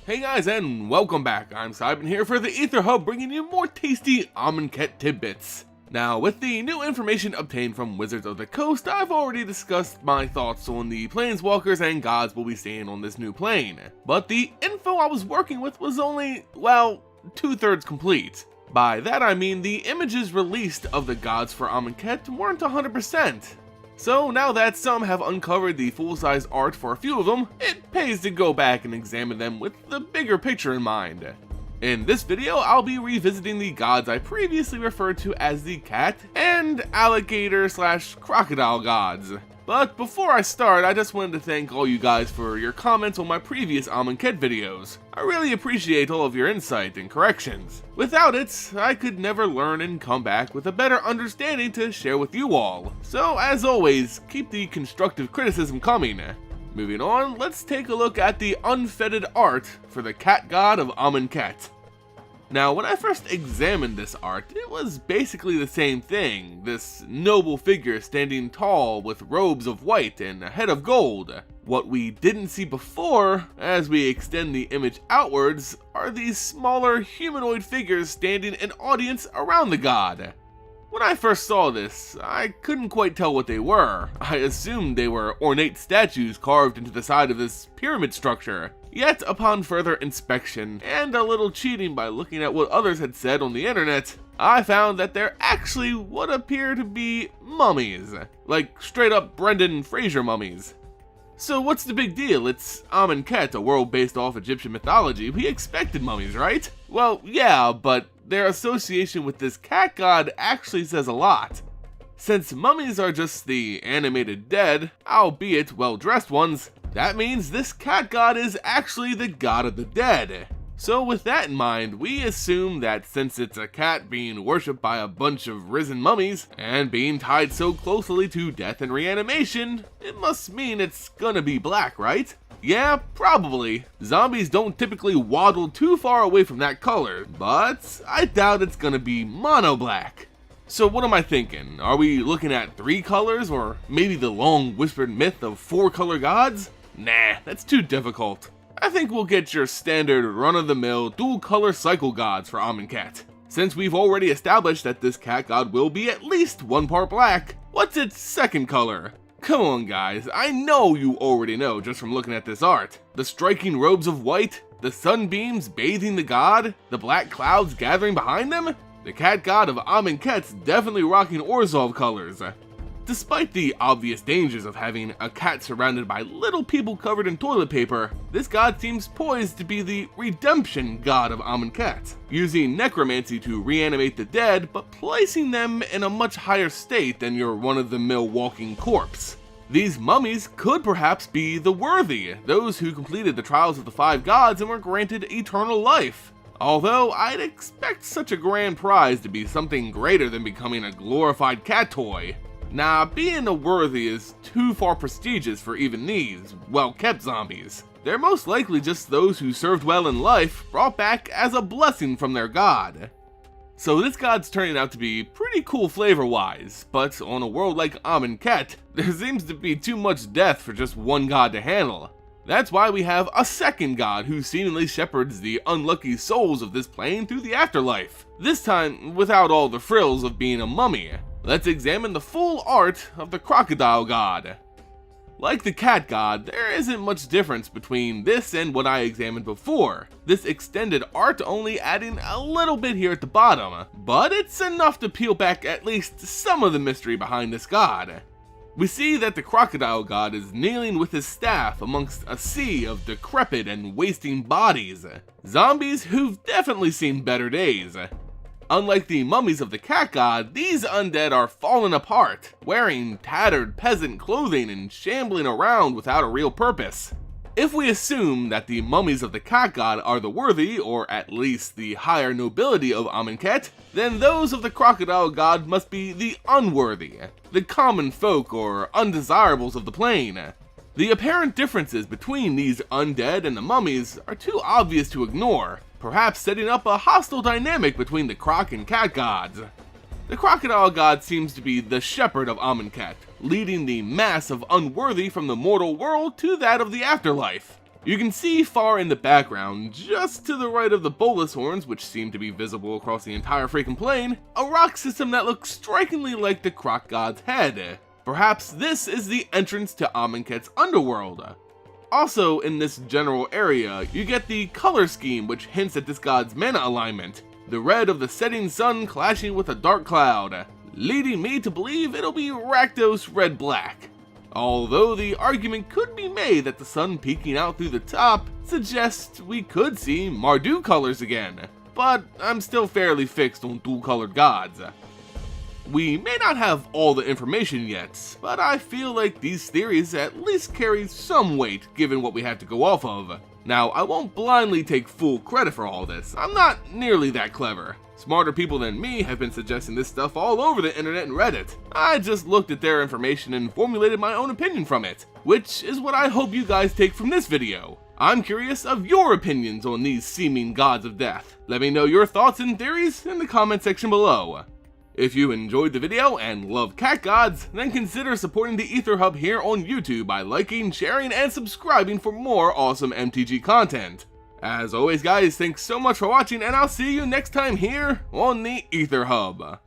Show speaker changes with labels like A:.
A: Hey guys, and welcome back. I'm Seiben here for the Aether Hub, bringing you more tasty Amonkhet tidbits. Now, with the new information obtained from Wizards of the Coast, I've already discussed my thoughts on the planeswalkers and gods we'll be seeing on this new plane. But the info I was working with was only, well, 2/3 complete. By that I mean the images released of the gods for Amonkhet weren't 100%. So now that some have uncovered the full-size art for a few of them, it pays to go back and examine them with the bigger picture in mind. In this video, I'll be revisiting the gods I previously referred to as the cat and alligator/crocodile gods. But before I start, I just wanted to thank all you guys for your comments on my previous Amonkhet videos. I really appreciate all of your insight and corrections. Without it, I could never learn and come back with a better understanding to share with you all. So as always, keep the constructive criticism coming. Moving on, let's take a look at the unfettered art for the cat god of Amonkhet. Now, when I first examined this art, it was basically the same thing, this noble figure standing tall with robes of white and a head of gold. What we didn't see before, as we extend the image outwards, are these smaller humanoid figures standing in audience around the god. When I first saw this, I couldn't quite tell what they were. I assumed they were ornate statues carved into the side of this pyramid structure. Yet, upon further inspection, and a little cheating by looking at what others had said on the internet, I found that they're actually what appear to be mummies. Like straight up Brendan Fraser mummies. So what's the big deal? It's Amonkhet, a world based off Egyptian mythology. We expected mummies, right? Well, yeah, but their association with this cat god actually says a lot. Since mummies are just the animated dead, albeit well-dressed ones, that means this cat god is actually the god of the dead. So with that in mind, we assume that since it's a cat being worshipped by a bunch of risen mummies, and being tied so closely to death and reanimation, it must mean it's gonna be black, right? Yeah, probably. Zombies don't typically waddle too far away from that color, but I doubt it's gonna be mono black. So what am I thinking? Are we looking at 3 colors, or maybe the long whispered myth of 4 color gods? Nah, that's too difficult. I think we'll get your standard run-of-the-mill dual color cycle gods for Amonkhet. Since we've already established that this cat god will be at least 1 part black, what's its second color? Come on guys, I know you already know just from looking at this art. The striking robes of white, the sunbeams bathing the god, the black clouds gathering behind them? The cat god of Amonkhet's definitely rocking Orzhov colors. Despite the obvious dangers of having a cat surrounded by little people covered in toilet paper, this god seems poised to be the redemption god of Amonkhet, using necromancy to reanimate the dead, but placing them in a much higher state than your run-of-the-mill walking corpse. These mummies could perhaps be the worthy, those who completed the trials of the 5 gods and were granted eternal life. Although I'd expect such a grand prize to be something greater than becoming a glorified cat toy. Nah, being a worthy is too far prestigious for even these well-kept zombies. They're most likely just those who served well in life, brought back as a blessing from their god. So this god's turning out to be pretty cool flavor-wise, but on a world like Amonkhet, there seems to be too much death for just one god to handle. That's why we have a second god who seemingly shepherds the unlucky souls of this plane through the afterlife, this time without all the frills of being a mummy. Let's examine the full art of the crocodile god. Like the cat god, there isn't much difference between this and what I examined before, this extended art only adding a little bit here at the bottom, but it's enough to peel back at least some of the mystery behind this god. We see that the crocodile god is kneeling with his staff amongst a sea of decrepit and wasting bodies, zombies who've definitely seen better days. Unlike the mummies of the cat god, these undead are falling apart, wearing tattered peasant clothing and shambling around without a real purpose. If we assume that the mummies of the cat god are the worthy, or at least the higher nobility of Amonkhet, then those of the crocodile god must be the unworthy, the common folk or undesirables of the plane. The apparent differences between these undead and the mummies are too obvious to ignore, perhaps setting up a hostile dynamic between the croc and cat gods. The crocodile god seems to be the shepherd of Amonkhet, leading the mass of unworthy from the mortal world to that of the afterlife. You can see far in the background, just to the right of the Bolas horns, which seem to be visible across the entire freaking plane, a rock system that looks strikingly like the Croc God's head. Perhaps this is the entrance to Amonkhet's underworld. Also, in this general area, you get the color scheme which hints at this god's mana alignment, the red of the setting sun clashing with a dark cloud, leading me to believe it'll be Rakdos red-black. Although the argument could be made that the sun peeking out through the top suggests we could see Mardu colors again, but I'm still fairly fixed on dual-colored gods. We may not have all the information yet, but I feel like these theories at least carry some weight given what we have to go off of. Now, I won't blindly take full credit for all this, I'm not nearly that clever. Smarter people than me have been suggesting this stuff all over the internet and Reddit. I just looked at their information and formulated my own opinion from it, which is what I hope you guys take from this video. I'm curious of your opinions on these seeming gods of death. Let me know your thoughts and theories in the comment section below. If you enjoyed the video and love cat gods, then consider supporting the Aether Hub here on YouTube by liking, sharing, and subscribing for more awesome MTG content. As always guys, thanks so much for watching and I'll see you next time here on the Aether Hub.